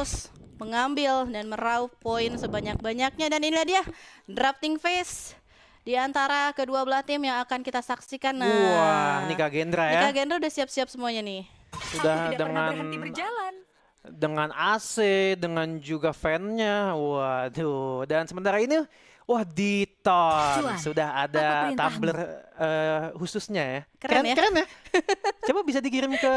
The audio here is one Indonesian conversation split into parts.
harus mengambil dan meraup poin sebanyak-banyaknya. Dan inilah dia drafting phase di antara kedua belah tim yang akan kita saksikan. Nah, Wah, ini Kak Gendra ya. Kak Gendra udah siap-siap semuanya nih. Sudah dengan AC, dengan juga fan-nya. Waduh, dan sementara ini wah Diton sudah ada tumbler khususnya ya. Keren ya? Keren ya. Coba bisa dikirim ke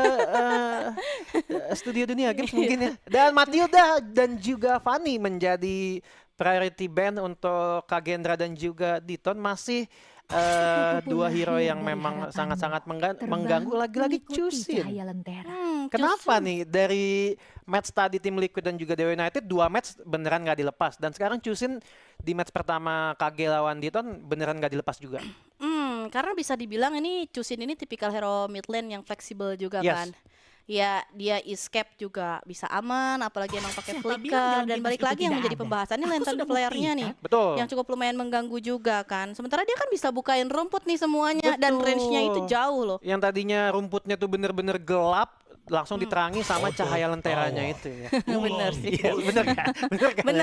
Studio Dunia Games mungkin ya. Dan Matilda dan juga Fanny menjadi priority band untuk Kak Gendra dan juga Diton. Masih dua hero yang memang sangat-sangat mengganggu. Lagi-lagi Chusin. Kenapa nih dari match tadi tim Liquid dan juga Dewa United 2 match beneran nggak dilepas, dan sekarang Chusin di match pertama KG lawan Diton beneran nggak dilepas juga? Karena bisa dibilang ini Chusin ini tipikal hero mid lane yang fleksibel juga kan. Ya, dia escape juga bisa aman, apalagi emang pakai flicker, dan balik lagi yang menjadi pembahasan ini lantern flare-nya nih. Betul. Yang cukup lumayan mengganggu juga kan. Sementara dia kan bisa bukain rumput nih semuanya. Betul. Dan range-nya itu jauh loh. Yang tadinya rumputnya tuh bener-bener gelap, langsung diterangi sama cahaya lenteranya itu ya. Bener sih. Bener kan?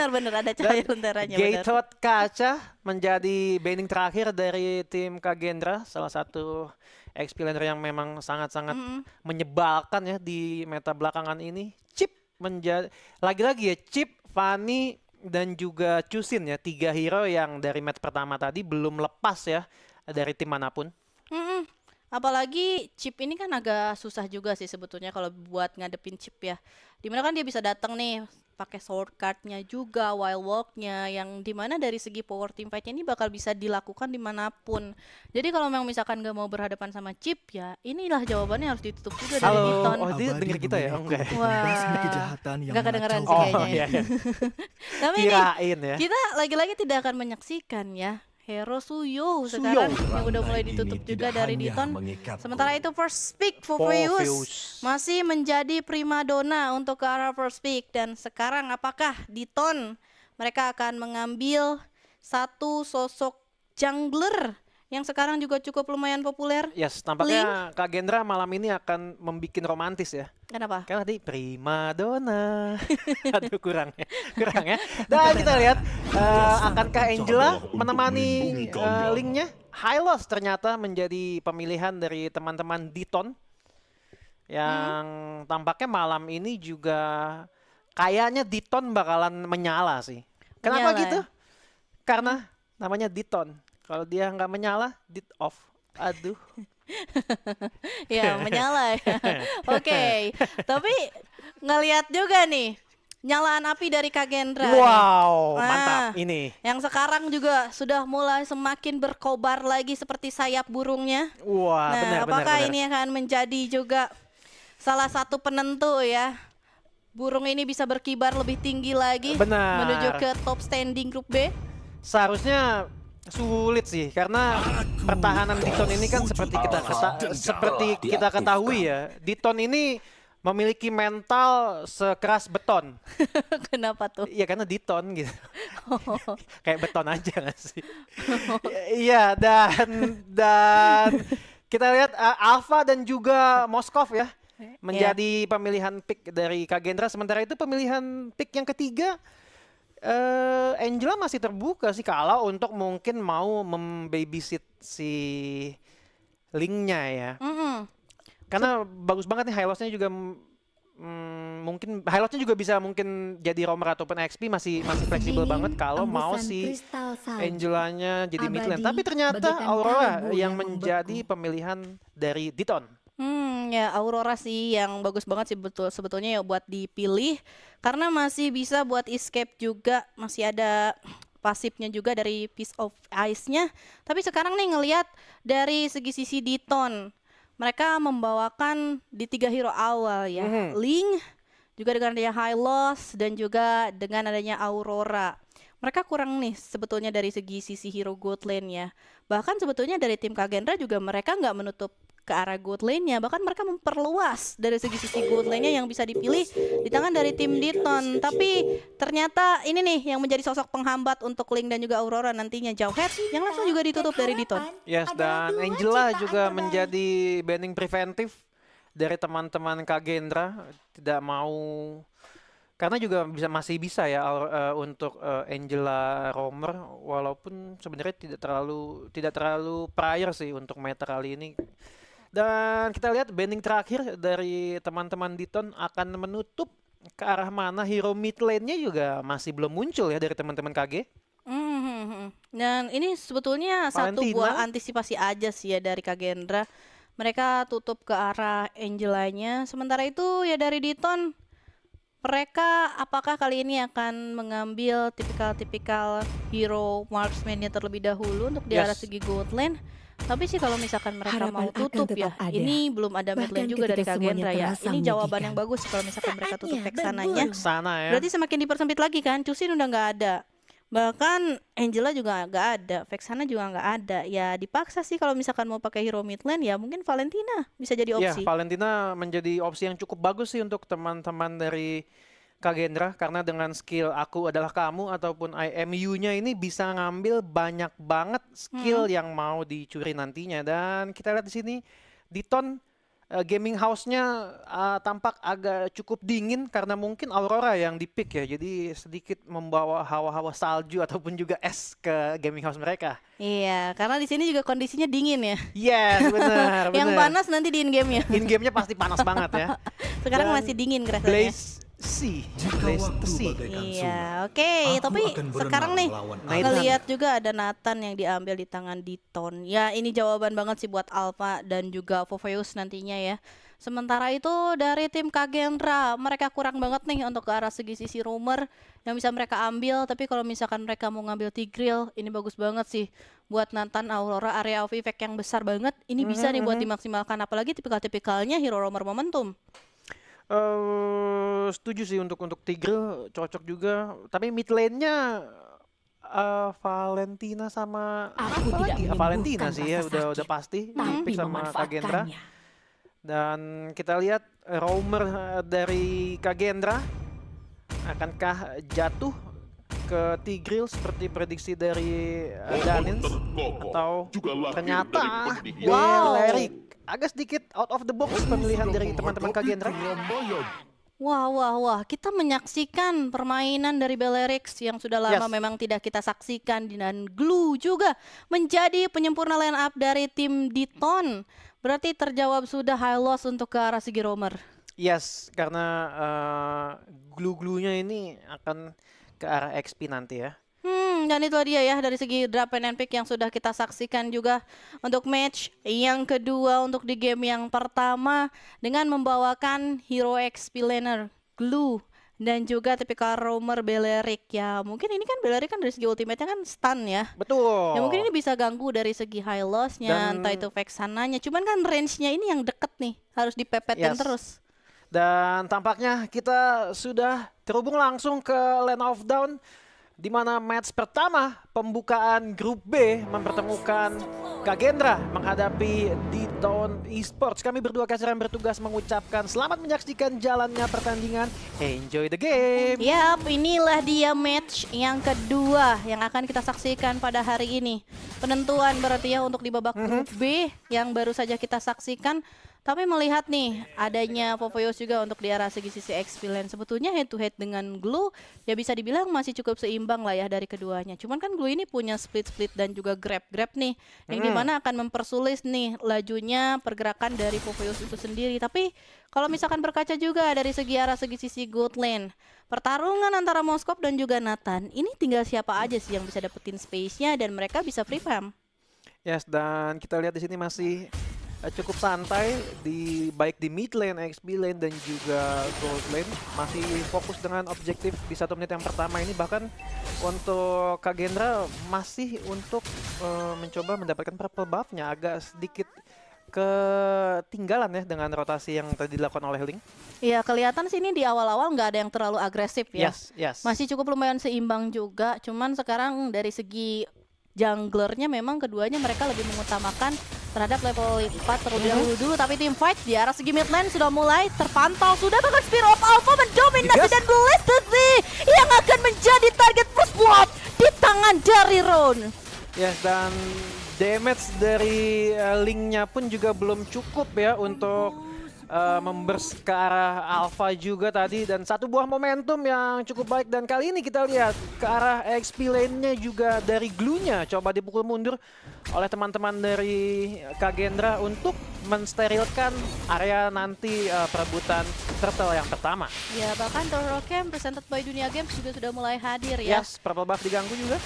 Bener ada cahaya lenteranya. Gatot Kaca menjadi banning terakhir dari tim Kak Gendra, salah satu XP laner yang memang sangat-sangat menyebalkan ya di meta belakangan ini. Chip menjadi lagi-lagi ya, Chip, Fanny dan juga Chusin ya, 3 hero yang dari match pertama tadi belum lepas ya dari tim manapun. Apalagi Chip ini kan agak susah juga sih sebetulnya kalau buat ngadepin Chip ya. Dimana kan dia bisa datang nih pakai sword card-nya juga, wild walk-nya, yang dimana dari segi power team fight-nya ini bakal bisa dilakukan dimanapun. Jadi kalau memang misalkan gak mau berhadapan sama Chip ya, inilah jawabannya harus ditutup juga dari Diton. Oh, dia denger kita ya? Enggak. Wah, gak kedengeran sih kayaknya. Iya. Tapi kirain ya. Kita lagi-lagi tidak akan menyaksikan ya hero Suyo sekarang yang udah mulai ditutup juga dari Diton. Sementara itu first pick Furious masih menjadi primadona untuk ke arah first pick. Dan sekarang apakah Diton mereka akan mengambil satu sosok jungler yang sekarang juga cukup lumayan populer? Yes, tampaknya Kak Gendra malam ini akan membuat romantis ya. Kenapa? Karena tadi primadona. Aduh kurang ya. Dan kita lihat akankah Angela menemani Linknya? Hylos ternyata menjadi pemilihan dari teman-teman Diton yang tampaknya malam ini juga kayaknya Diton bakalan menyala sih. Kenapa gitu? Karena namanya Diton. Kalau dia nggak menyala, dit off. Aduh. Ya menyala ya. Oke. Tapi ngelihat juga nih nyalaan api dari Kak Gendra. Wow, mantap ini. Yang sekarang juga sudah mulai semakin berkobar lagi seperti sayap burungnya. Wah, nah, apakah ini akan menjadi juga salah satu penentu ya? Burung ini bisa berkibar lebih tinggi lagi menuju ke top standing grup B. Seharusnya sulit sih, karena pertahanan Diton ini kan seperti kita ketahui ya, Diton ini memiliki mental sekeras beton. Kenapa tuh? Iya karena Diton gitu. Kayak beton aja gak sih? Iya, dan kita lihat Alpha dan juga Moskov ya menjadi pemilihan pick dari Kak Gendra. Sementara itu pemilihan pick yang ketiga Angela masih terbuka sih kalau untuk mungkin mau membabysit si Linknya ya. Karena bagus banget nih Hylosnya juga mungkin Hylosnya juga bisa mungkin jadi roamer ataupun XP masih fleksibel banget kalau mau si Angelanya jadi mid lane. Tapi ternyata Aurora yang menjadi pemilihan dari Diton. Ya Aurora sih yang bagus banget sih sebetulnya ya buat dipilih karena masih bisa buat escape juga, masih ada pasifnya juga dari Piece of Ice-nya. Tapi sekarang nih ngelihat dari sisi Diton, mereka membawakan di 3 hero awal ya, Link juga dengan adanya Hylos dan juga dengan adanya Aurora. Mereka kurang nih sebetulnya dari sisi hero gold lane ya. Bahkan sebetulnya dari tim Kak Gendra juga mereka nggak menutup ke arah gold lane-nya, bahkan mereka memperluas dari sisi gold lane-nya yang bisa dipilih di tangan dari tim Diton. Tapi ternyata ini nih yang menjadi sosok penghambat untuk Link dan juga Aurora nantinya, Jauhead yang langsung juga ditutup dari Diton. Yes, dan Angela juga menjadi banning preventif dari teman-teman Kak Gendra, tidak mau Karena juga masih bisa ya untuk Angela Romer, walaupun sebenarnya tidak terlalu prior sih untuk meta kali ini. Dan kita lihat banding terakhir dari teman-teman Diton akan menutup ke arah mana. Hero mid lane-nya juga masih belum muncul ya dari teman-teman KG. Dan ini sebetulnya satu buah Valentina, antisipasi aja sih ya dari Kagendra. Mereka tutup ke arah Angelanya. Sementara itu ya dari Diton, mereka apakah kali ini akan mengambil tipikal-tipikal hero marksman-nya terlebih dahulu untuk di arah yes. segi gold lane? Tapi sih kalau misalkan mereka Harapan mau akan tutup ya, tetap ada. ini belum ada mid lane Bahkan juga dari ketika semuanya Kagendra ya. terasa Ini jawaban yang menyedihkan. bagus sih kalau misalkan mereka tutup Saatnya Vexananya. berburu. Sana ya. Berarti semakin dipersempit lagi kan, Cusin udah nggak ada. Bahkan Angela juga nggak ada, Vexana juga nggak ada. Ya dipaksa sih kalau misalkan mau pakai hero mid lane ya mungkin Valentina bisa jadi Ya, opsi. Valentina menjadi opsi yang cukup bagus sih untuk teman-teman dari Kagendra, karena dengan skill aku adalah kamu ataupun IMU-nya ini bisa ngambil banyak banget skill yang mau dicuri nantinya. Dan kita lihat di sini Diton gaming house-nya tampak agak cukup dingin karena mungkin Aurora yang di-pick ya. Jadi sedikit membawa hawa-hawa salju ataupun juga es ke gaming house mereka. Iya, karena di sini juga kondisinya dingin ya. Yes, benar, Yang benar. panas nanti di in-game-nya. In-game-nya pasti panas banget ya. Sekarang Dan masih dingin rasanya. Blaze C. Blaze C. Iya, oke. Tapi sekarang nih Nathan. ngelihat juga ada Nathan yang diambil di tangan Diton. Ya, ini jawaban banget sih buat Alpha dan juga Voveus nantinya ya. Sementara itu dari tim Kagendra, mereka kurang banget nih untuk ke arah segi sisi rumor yang bisa mereka ambil. Tapi kalau misalkan mereka mau ngambil Tigreal, ini bagus banget sih buat Nathan Aurora, area of effect yang besar banget. Ini bisa nih buat dimaksimalkan, apalagi tipikal-tipikalnya hero romer momentum. Setuju sih untuk Tigreal cocok juga, tapi mid lane-nya Valentina sama Aku apa tidak lagi? menyembuhkan Valentina sih ya rasa udah sakit, pasti tapi di-pick sama Kagendra. memanfaatkannya. Dan kita lihat roamer dari Kagendra akankah jatuh ke Tigreal seperti prediksi dari Danins, atau ternyata Balearic agak sedikit out of the box pemilihan dari teman-teman Kagendra. Wah, kita menyaksikan permainan dari Balearic yang sudah lama Yes. memang tidak kita saksikan, dan Glue juga menjadi penyempurna line up dari tim Diton. Berarti terjawab sudah high loss untuk ke arah segi romer. Yes, karena glue-gluenya ini akan ke arah XP nanti ya. Dan itu dia ya dari segi draft and pick yang sudah kita saksikan juga untuk match yang kedua untuk di game yang pertama dengan membawakan hero XP laner Glue dan juga tipikal roamer Balearic ya. Mungkin ini kan Balearic kan dari segi ultimate-nya kan stun ya. Betul. Ya mungkin ini bisa ganggu dari segi high loss-nya, Dan- entah itu Vexananya. Cuman kan range-nya ini yang deket nih, harus dipepetin Yes. terus. Dan tampaknya kita sudah terhubung langsung ke Land of Dawn, di mana match pertama pembukaan grup B mempertemukan Kagendra menghadapi Diton Esports. Kami berdua kasiran bertugas mengucapkan selamat menyaksikan jalannya pertandingan. Enjoy the game. Yap, inilah dia match yang kedua yang akan kita saksikan pada hari ini. Penentuan berarti ya untuk di babak grup B yang baru saja kita saksikan. Tapi melihat nih adanya Voveus juga untuk di arah segi sisi XP lane, sebetulnya head to head dengan Glue ya bisa dibilang masih cukup seimbang lah ya dari keduanya. Cuman kan Glue ini punya split nih, yang dimana akan mempersulit nih lajunya pergerakan dari Voveus itu sendiri. Tapi kalau misalkan berkaca juga dari segi arah segi sisi gold lane, pertarungan antara Moskov dan juga Nathan, ini tinggal siapa aja sih yang bisa dapetin space-nya dan mereka bisa free farm. Yes, dan kita lihat di sini masih cukup santai baik di mid lane, XP lane dan juga gold lane. Masih fokus dengan objektif di 1 menit yang pertama ini. Bahkan untuk Kagendra masih untuk mencoba mendapatkan purple buff-nya, agak sedikit ketinggalan ya dengan rotasi yang tadi dilakukan oleh Link. Iya, kelihatan sih ini di awal-awal nggak ada yang terlalu agresif ya. Yes. Masih cukup lumayan seimbang juga. Cuman sekarang dari segi junglernya memang keduanya mereka lebih mengutamakan terhadap level 4 terlebih dahulu dulu. Tapi tim fight di arah segi mid lane sudah mulai terpantau. Sudah bahkan Spear of Alpha mendominasi Digas. dan Blastedly yang akan menjadi target first blood di tangan dari Ron. Yes, dan damage dari Link-nya pun juga belum cukup ya untuk members ke arah Alpha juga tadi, dan satu buah momentum yang cukup baik, dan kali ini kita lihat ke arah XP lane-nya juga dari Glue-nya coba dipukul mundur oleh teman-teman dari Kagendra untuk mensterilkan area nanti perebutan turtle yang pertama. Ya, bahkan Turtle Camp presented by Dunia Games juga sudah mulai hadir ya. Yes, purple buff diganggu juga.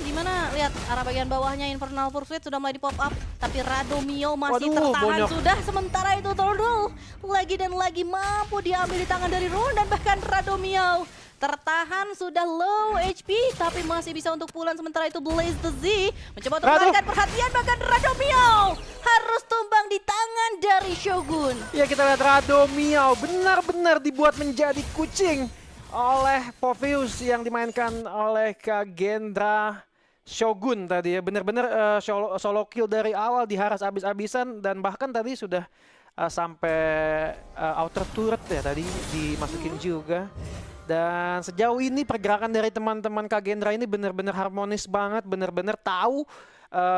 Dimana lihat arah bagian bawahnya Infernal Pursuit sudah mulai di pop up, tapi Radomio masih Waduh, tertahan bonyok. sudah. Sementara itu Turtle lagi dan lagi mampu diambil di tangan dari Ron, dan bahkan Radomio tertahan sudah low HP tapi masih bisa untuk pulang. Sementara itu Blaze the Z mencoba untuk mengalihkan perhatian, bahkan Radomio harus tumbang di tangan dari Shogun. Ya, kita lihat Radomio benar-benar dibuat menjadi kucing oleh Popheus yang dimainkan oleh Kagendra Shogun tadi ya. Benar-benar solo kill dari awal, diharas abis-abisan, dan bahkan tadi sudah sampai outer turret ya tadi dimasukin juga. Dan sejauh ini pergerakan dari teman-teman Kagendra ini benar-benar harmonis banget, benar-benar tahu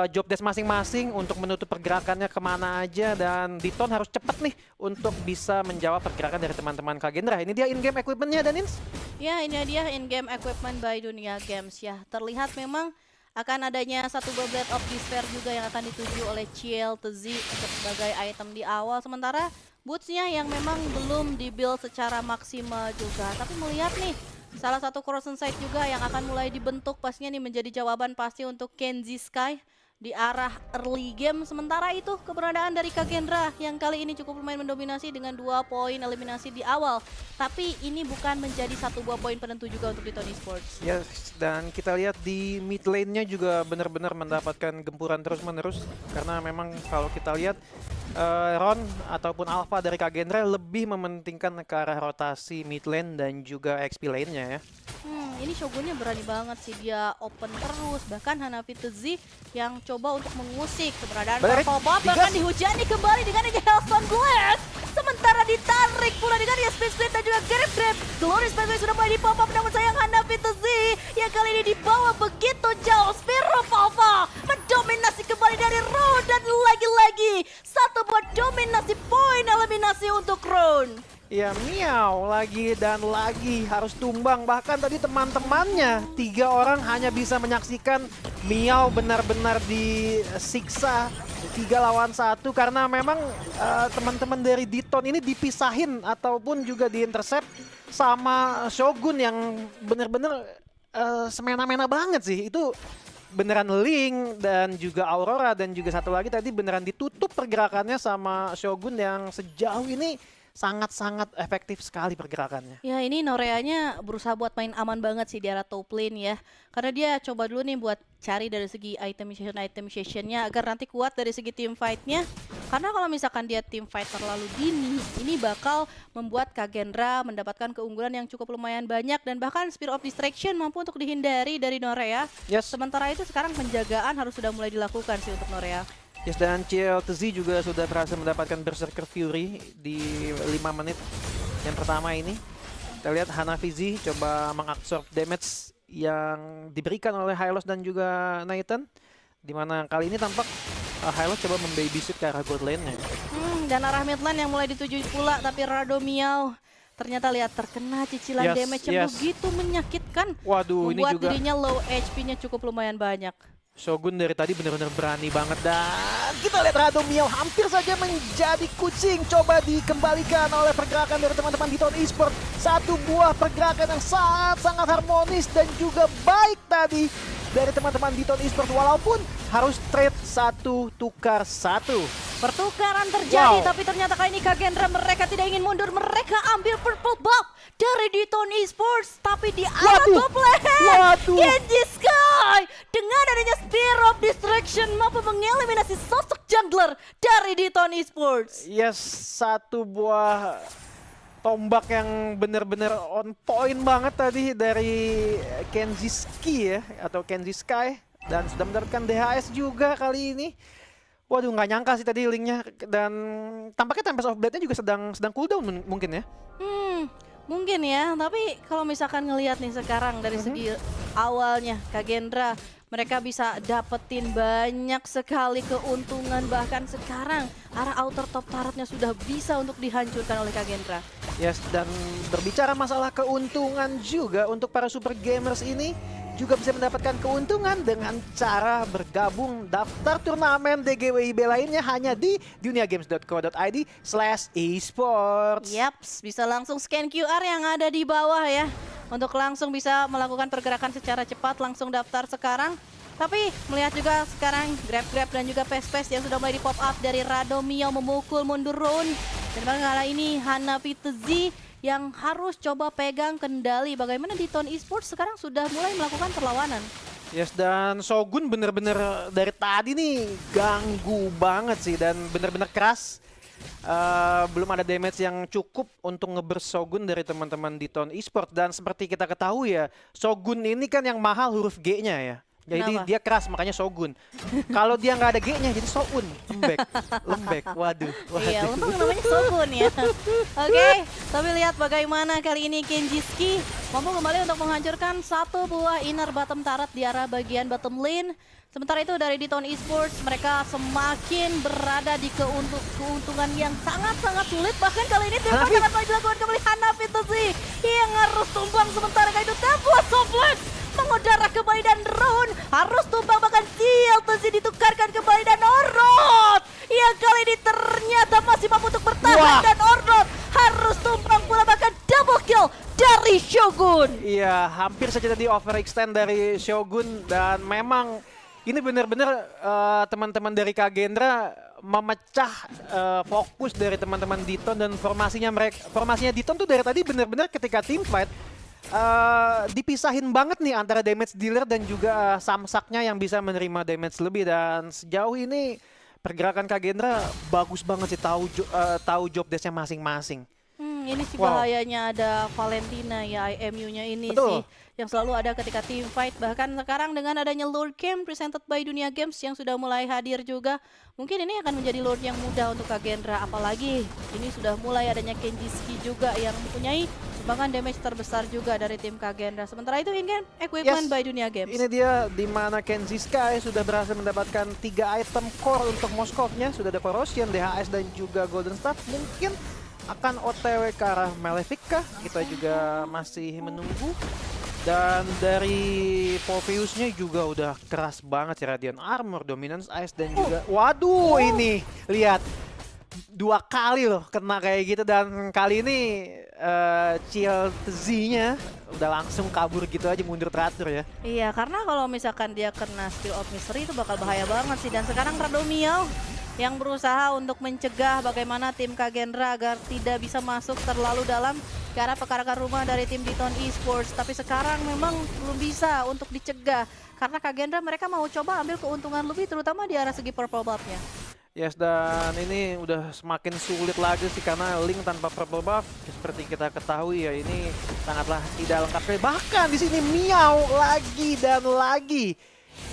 job desk masing-masing untuk menutup pergerakannya kemana aja, dan Diton harus cepat nih untuk bisa menjawab pergerakan dari teman-teman Kagendra. Ini dia in-game equipment-nya, Danins. Ya, ini dia in-game equipment by Dunia Games ya. Terlihat memang akan adanya satu Goblet of Despair juga yang akan dituju oleh CLTZ untuk sebagai item di awal. Sementara boots-nya yang memang belum di-build secara maksimal juga. Tapi melihat nih, salah satu Corrosion Sight juga yang akan mulai dibentuk pastinya nih menjadi jawaban pasti untuk Kenzie Sky di arah early game. Sementara itu keberadaan dari Kagendra yang kali ini cukup lumayan mendominasi dengan 2 poin eliminasi di awal. Tapi ini bukan menjadi satu buah poin penentu juga untuk Diton Esports. Yes, dan kita lihat di mid lane-nya juga benar-benar mendapatkan gempuran terus-menerus. Karena memang kalau kita lihat Ron ataupun Alpha dari Kagendra lebih mementingkan ke arah rotasi mid lane dan juga XP lane-nya ya. Ini Shogunnya berani banget sih, dia open terus. Bahkan Hanafi Tzu yang coba untuk mengusik keberadaan Purple Buff, bahkan dihujani kembali dengan ini Hellstone Blast. Sementara ditarik pula dengan ya Split dan juga Grab. Glory Split sudah mulai di pop up, namun sayang Hanafi Tzu yang kali ini dibawa begitu jauh. Spirit Alpha mendominasi kembali dari Ron, dan lagi-lagi satu buat dominasi poin eliminasi untuk Ron. Ya, Miao lagi dan lagi harus tumbang. Bahkan tadi teman-temannya 3 orang hanya bisa menyaksikan Miao benar-benar disiksa 3 lawan 1 karena memang teman-teman dari Diton ini dipisahin ataupun juga diintercept sama Shogun yang benar-benar semena-mena banget sih. Itu beneran Link dan juga Aurora, dan juga satu lagi tadi beneran ditutup pergerakannya sama Shogun yang sejauh ini sangat-sangat efektif sekali pergerakannya. Ya, ini Noreanya berusaha buat main aman banget sih di arah top lane ya. Karena dia coba dulu nih buat cari dari segi itemization-nya agar nanti kuat dari segi team fight-nya. Karena kalau misalkan dia team fight terlalu dini, ini bakal membuat Kagendra mendapatkan keunggulan yang cukup lumayan banyak, dan bahkan Spear of Distraction mampu untuk dihindari dari Norea. Yes. Sementara itu sekarang penjagaan harus sudah mulai dilakukan sih untuk Norea. Yes, dan CLTZ juga sudah berhasil mendapatkan Berserker Fury di 5 menit yang pertama ini. Kita lihat Hanafi Z coba mengabsorb damage yang diberikan oleh Hylos dan juga Nathan. Dimana kali ini tampak Hylos coba membabysit ke arah gold lane-nya. Dan arah mid lane yang mulai dituju pula, tapi Radomio ternyata lihat terkena cicilan damage yang begitu menyakitkan. Waduh, ini membuat juga dirinya low HP-nya cukup lumayan banyak. Shogun dari tadi benar-benar berani banget, dan kita lihat Radomio hampir saja menjadi kucing. Coba dikembalikan oleh pergerakan dari teman-teman Diton Esports. Satu buah pergerakan yang sangat-sangat harmonis dan juga baik tadi dari teman-teman Diton Esports, walaupun harus trade 1 tukar 1. Pertukaran terjadi, tapi ternyata kali ini Kagendra mereka tidak ingin mundur. Mereka ambil purple buff dari Diton Esports, tapi di arah top lane Kenzie Sky dengan adanya Spear of Distraction mampu mengeliminasi sosok jungler dari Diton Esports. Yes, satu buah tombak yang benar-benar on point banget tadi dari Kenzie Sky ya, atau Kenzie Sky, dan sudah mendapatkan DHS juga kali ini. Waduh, nggak nyangka sih tadi linknya, dan tampaknya Tempest of Blade-nya juga sedang cooldown mungkin ya. Mungkin ya, tapi kalau misalkan ngelihat nih sekarang dari segi awalnya Kagendra mereka bisa dapetin banyak sekali keuntungan, bahkan sekarang arah outer top turretnya sudah bisa untuk dihancurkan oleh Kagendra. Yes, dan berbicara masalah keuntungan juga untuk para super gamers ini juga bisa mendapatkan keuntungan dengan cara bergabung daftar turnamen DGWIB lainnya hanya di duniagames.co.id/esports. Yaps, bisa langsung scan QR yang ada di bawah ya. Untuk langsung bisa melakukan pergerakan secara cepat, langsung daftar sekarang. Tapi melihat juga sekarang Grab dan juga Pes yang sudah mulai di pop up dari Radomio memukul mundur Roon. Dan kali ini Hanafi Tezi yang harus coba pegang kendali. Bagaimana di Ton Esports sekarang sudah mulai melakukan perlawanan. Yes, dan Shogun bener-bener dari tadi nih ganggu banget sih dan bener-bener keras. Belum ada damage yang cukup untuk ngeburst Shogun dari teman-teman di Ton Esports. Dan seperti kita ketahui ya, Shogun ini kan yang mahal huruf G-nya ya. Jadi Kenapa? dia keras makanya Shogun. Kalau dia nggak ada G-nya jadi Shogun, lembek. Waduh. Iya, untung namanya Shogun ya. Oke, tapi lihat bagaimana kali ini Kenjiski mampu kembali untuk menghancurkan satu buah inner bottom turret di arah bagian bottom lane. Sementara itu dari di Ton Esports mereka semakin berada di keuntungan yang sangat-sangat sulit. Bahkan kali ini tempat sangat baik dilakukan kembali Hanafi Tezi yang harus tumbang, sementara itu Templar Soflex mengudara kembali dan Roon harus tumbang, bahkan Seal Tezi ditukarkan kembali dan Ornod yang kali ini ternyata masih mampu untuk bertahan. Dan Ornod harus tumbang pula, bahkan double kill dari Shogun. Iya, hampir saja tadi overextend dari Shogun dan memang ini benar-benar teman-teman dari Kagendra memecah fokus dari teman-teman Diton dan formasinya Diton tuh dari tadi benar-benar ketika team fight dipisahin banget nih antara damage dealer dan juga samsaknya yang bisa menerima damage lebih. Dan sejauh ini pergerakan Kagendra bagus banget sih, tahu job desk-nya masing-masing. Ini sih bahayanya ada Valentina ya, IMU-nya ini sih yang selalu ada ketika team fight. Bahkan sekarang dengan adanya Lord Camp presented by Dunia Games yang sudah mulai hadir juga, mungkin ini akan menjadi Lord yang mudah untuk Kagendra. Apalagi ini sudah mulai adanya Kenjiski juga yang mempunyai bahkan damage terbesar juga dari tim Kagendra. Sementara itu in-game equipment by Dunia Games. Ini dia di mana Kenjiski sudah berhasil mendapatkan 3 item core untuk Moskovnya. Sudah ada Corrosion, DHS dan juga Golden Staff. Mungkin akan OTW ke arah Malefic kah? Kita juga masih menunggu. Dan dari Popheusnya juga udah keras banget sih, Radiant Armor, Dominance Ice dan juga waduh ini lihat 2 kali loh kena kayak gitu. Dan kali ini Chill Z-nya udah langsung kabur gitu aja, mundur teratur ya. Iya, karena kalau misalkan dia kena Spill of Mystery itu bakal bahaya banget sih. Dan sekarang Radomio yang berusaha untuk mencegah bagaimana tim Kagendra agar tidak bisa masuk terlalu dalam ke arah pekarangan rumah dari tim Diton Esports. Tapi sekarang memang belum bisa untuk dicegah karena Kagendra mereka mau coba ambil keuntungan lebih, terutama di arah segi purple buff-nya. Yes, dan ini udah semakin sulit lagi sih karena Link tanpa purple buff seperti kita ketahui ya, ini sangatlah tidak lengkap. Bahkan di sini Miao lagi dan lagi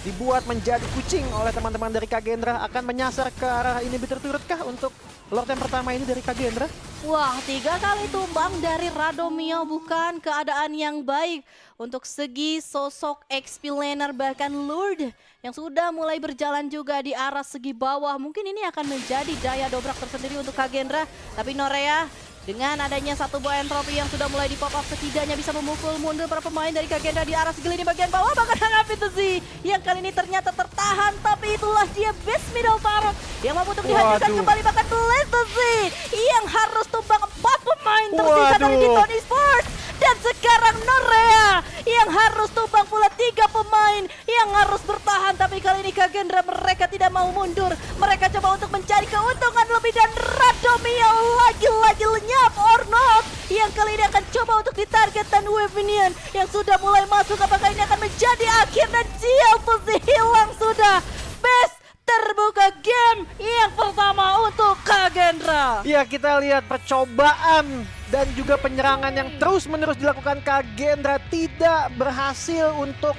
dibuat menjadi kucing oleh teman-teman dari Kagendra. Akan menyasar ke arah ini turret kah untuk Lord yang pertama ini dari Kagendra? Wah, 3 kali tumbang dari Radomio, bukan keadaan yang baik untuk segi sosok XP laner, bahkan Lord yang sudah mulai berjalan juga di arah segi bawah. Mungkin ini akan menjadi daya dobrak tersendiri untuk Kagendra. Tapi Norea dengan adanya satu buah entropi yang sudah mulai di pop up setidaknya bisa memukul mundur para pemain dari Kagendra di arah segi lini bagian bawah. Bahkan Hanafi Tezi yang kali ini ternyata tertahan, tapi itulah dia best middle turret yang mampu untuk dihancurkan kembali. Bahkan Blaze Tezi yang harus tumbang 4 pemain tersisa dari Diton Esports. Dan sekarang Norea yang harus tumbang pula 3 pemain yang harus bertahan. Tapi kali ini Kagendra mereka tidak mau mundur. Mereka coba untuk mencari keuntungan lebih dan Radomio lagi-lagi lenyap. Ornod yang kali ini akan coba untuk ditarget dan Wavinian yang sudah mulai masuk. Apakah ini akan menjadi akhir dan CLTZ hilang sudah. Best terbuka game yang pertama untuk Kagendra. Ya, kita lihat percobaan dan juga penyerangan yang terus-menerus dilakukan Kagendra tidak berhasil untuk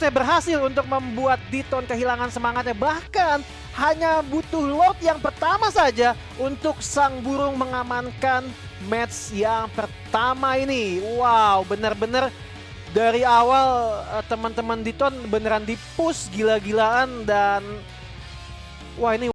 berhasil untuk membuat Diton kehilangan semangatnya. Bahkan hanya butuh Lord yang pertama saja untuk sang burung mengamankan match yang pertama ini. Wow, benar-benar dari awal teman-teman Diton beneran di-push gila-gilaan dan wah ini